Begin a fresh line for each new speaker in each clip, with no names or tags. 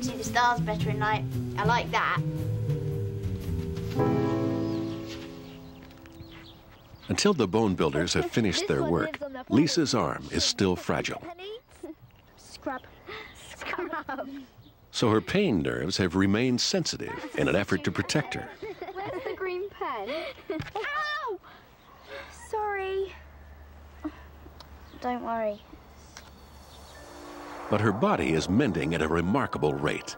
can see the stars better at night. I like that.
Until the bone builders have finished their work, Lisa's arm is still fragile.
Scrub. Scrub.
So her pain nerves have remained sensitive in an effort to protect her.
Where's the green pen? Ow! Sorry. Don't worry.
But her body is mending at a remarkable rate.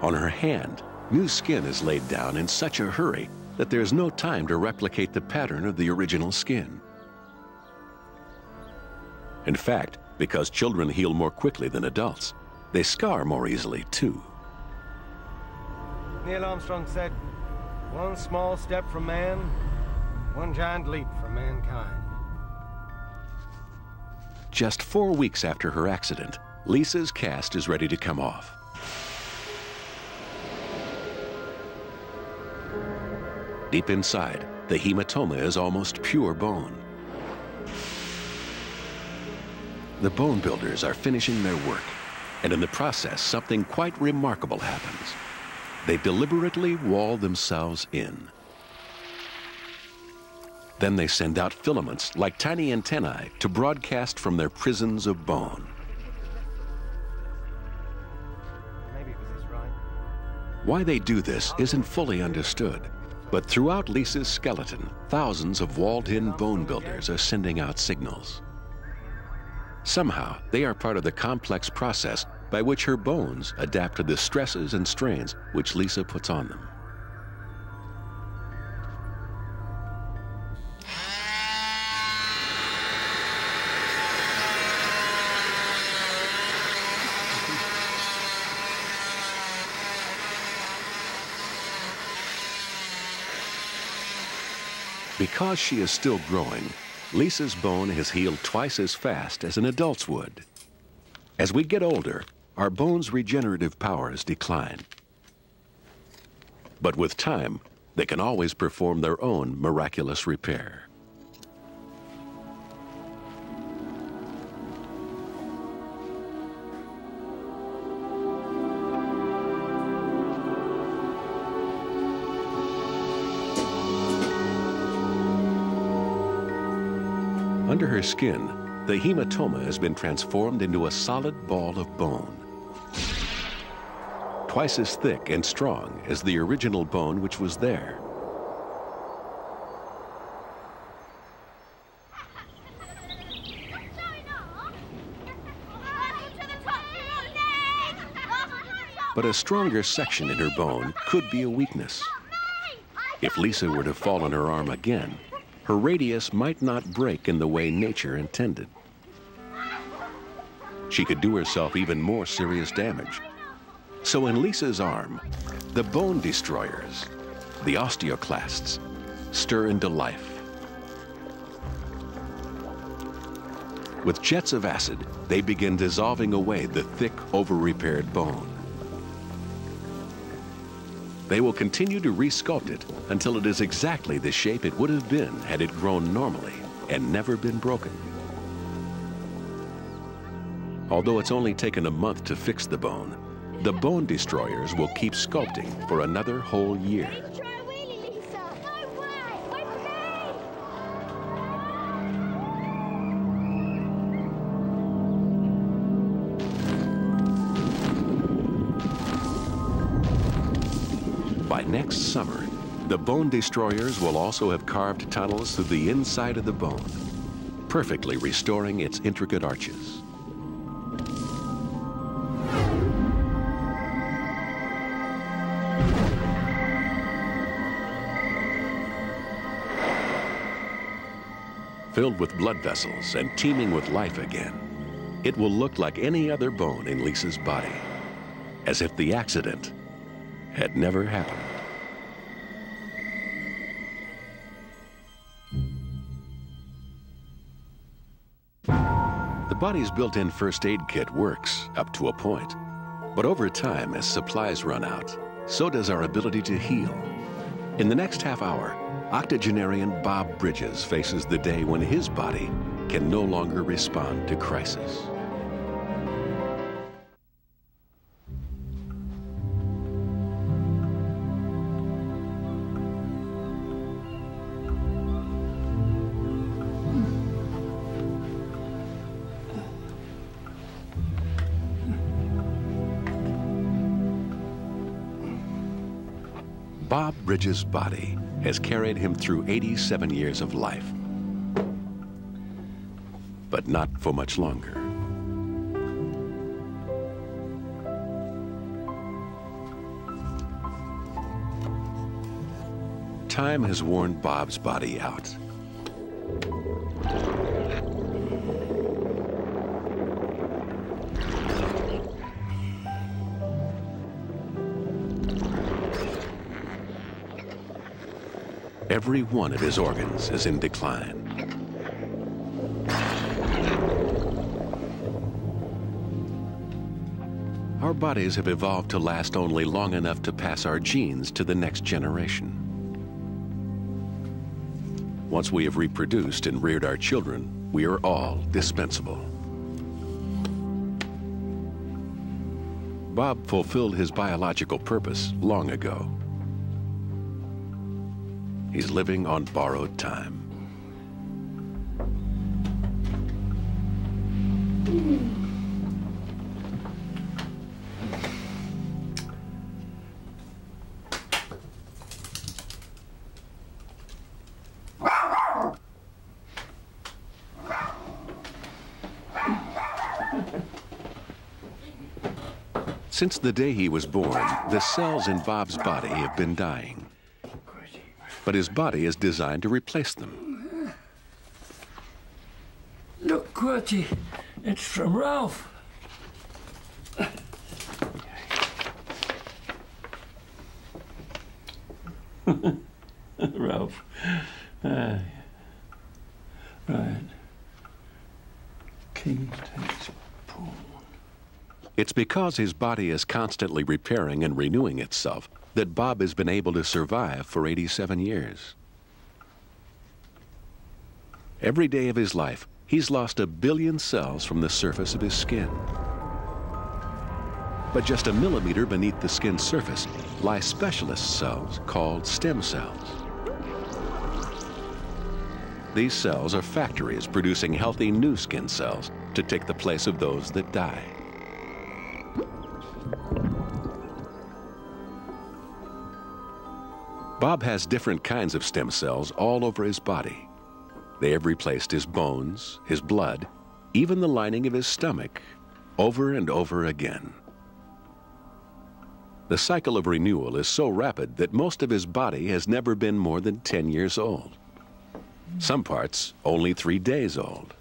On her hand, new skin is laid down in such a hurry that there's no time to replicate the pattern of the original skin. In fact, because children heal more quickly than adults, they scar more easily too.
Neil Armstrong said, "One small step for man, one giant leap for mankind."
Just 4 weeks after her accident, Lisa's cast is ready to come off. Deep inside, the hematoma is almost pure bone. The bone builders are finishing their work, and in the process, something quite remarkable happens. They deliberately wall themselves in. Then they send out filaments like tiny antennae to broadcast from their prisons of bone.
Maybe it was his right.
Why they do this isn't fully understood, but throughout Lisa's skeleton, thousands of walled-in bone builders are sending out signals. Somehow, they are part of the complex process by which her bones adapt to the stresses and strains which Lisa puts on them. Because she is still growing, Lisa's bone has healed twice as fast as an adult's would. As we get older, our bones' regenerative powers decline. But with time, they can always perform their own miraculous repair. Under her skin, the hematoma has been transformed into a solid ball of bone. Twice as thick and strong as the original bone which was there. But a stronger section in her bone could be a weakness. If Lisa were to fall on her arm again, her radius might not break in the way nature intended. She could do herself even more serious damage. So in Lisa's arm, the bone destroyers, the osteoclasts, stir into life. With jets of acid, they begin dissolving away the thick, over-repaired bone. They will continue to resculpt it until it is exactly the shape it would have been had it grown normally and never been broken. Although it's only taken a month to fix the bone destroyers will keep sculpting for another whole year. By next summer, the bone destroyers will also have carved tunnels through the inside of the bone, perfectly restoring its intricate arches. Filled with blood vessels and teeming with life again, it will look like any other bone in Lisa's body, as if the accident had never happened. The body's built-in first aid kit works up to a point, but over time, as supplies run out, so does our ability to heal. In the next half hour, octogenarian Bob Bridges faces the day when his body can no longer respond to crisis. Bob Bridges' body has carried him through 87 years of life. But not for much longer. Time has worn Bob's body out. Every one of his organs is in decline. Our bodies have evolved to last only long enough to pass our genes to the next generation. Once we have reproduced and reared our children, we are all dispensable. Bob fulfilled his biological purpose long ago. He's living on borrowed time. Since the day he was born, the cells in Bob's body have been dying. But his body is designed to replace them.
Look, Qwerty, it's from Ralph. Ralph. Right. King takes pawn.
It's because his body is constantly repairing and renewing itself that Bob has been able to survive for 87 years. Every day of his life, he's lost 1 billion cells from the surface of his skin. But just a millimeter beneath the skin's surface lie specialist cells called stem cells. These cells are factories producing healthy new skin cells to take the place of those that die. Bob has different kinds of stem cells all over his body. They have replaced his bones, his blood, even the lining of his stomach, over and over again. The cycle of renewal is so rapid that most of his body has never been more than 10 years old. Some parts only 3 days old.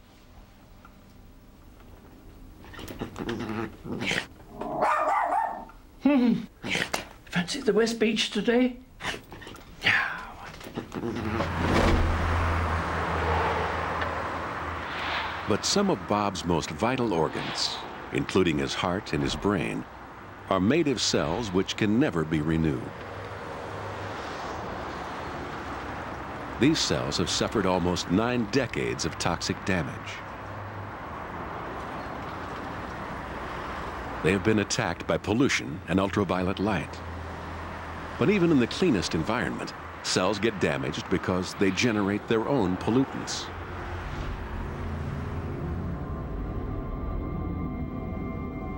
Fancy the West Beach today?
But some of Bob's most vital organs, including his heart and his brain, are made of cells which can never be renewed. These cells have suffered almost 9 decades of toxic damage. They have been attacked by pollution and ultraviolet light. But even in the cleanest environment, cells get damaged because they generate their own pollutants.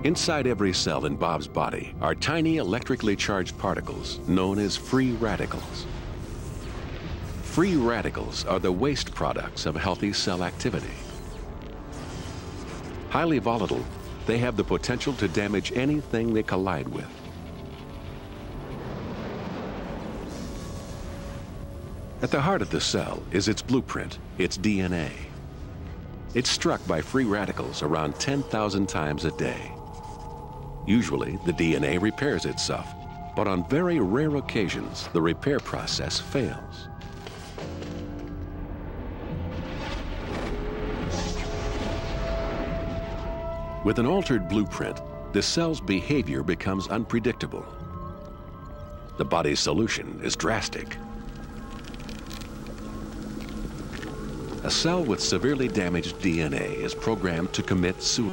Inside every cell in Bob's body are tiny electrically charged particles known as free radicals. Free radicals are the waste products of healthy cell activity. Highly volatile, they have the potential to damage anything they collide with. At the heart of the cell is its blueprint, its DNA. It's struck by free radicals around 10,000 times a day. Usually, the DNA repairs itself, but on very rare occasions, the repair process fails. With an altered blueprint, the cell's behavior becomes unpredictable. The body's solution is drastic. A cell with severely damaged DNA is programmed to commit suicide.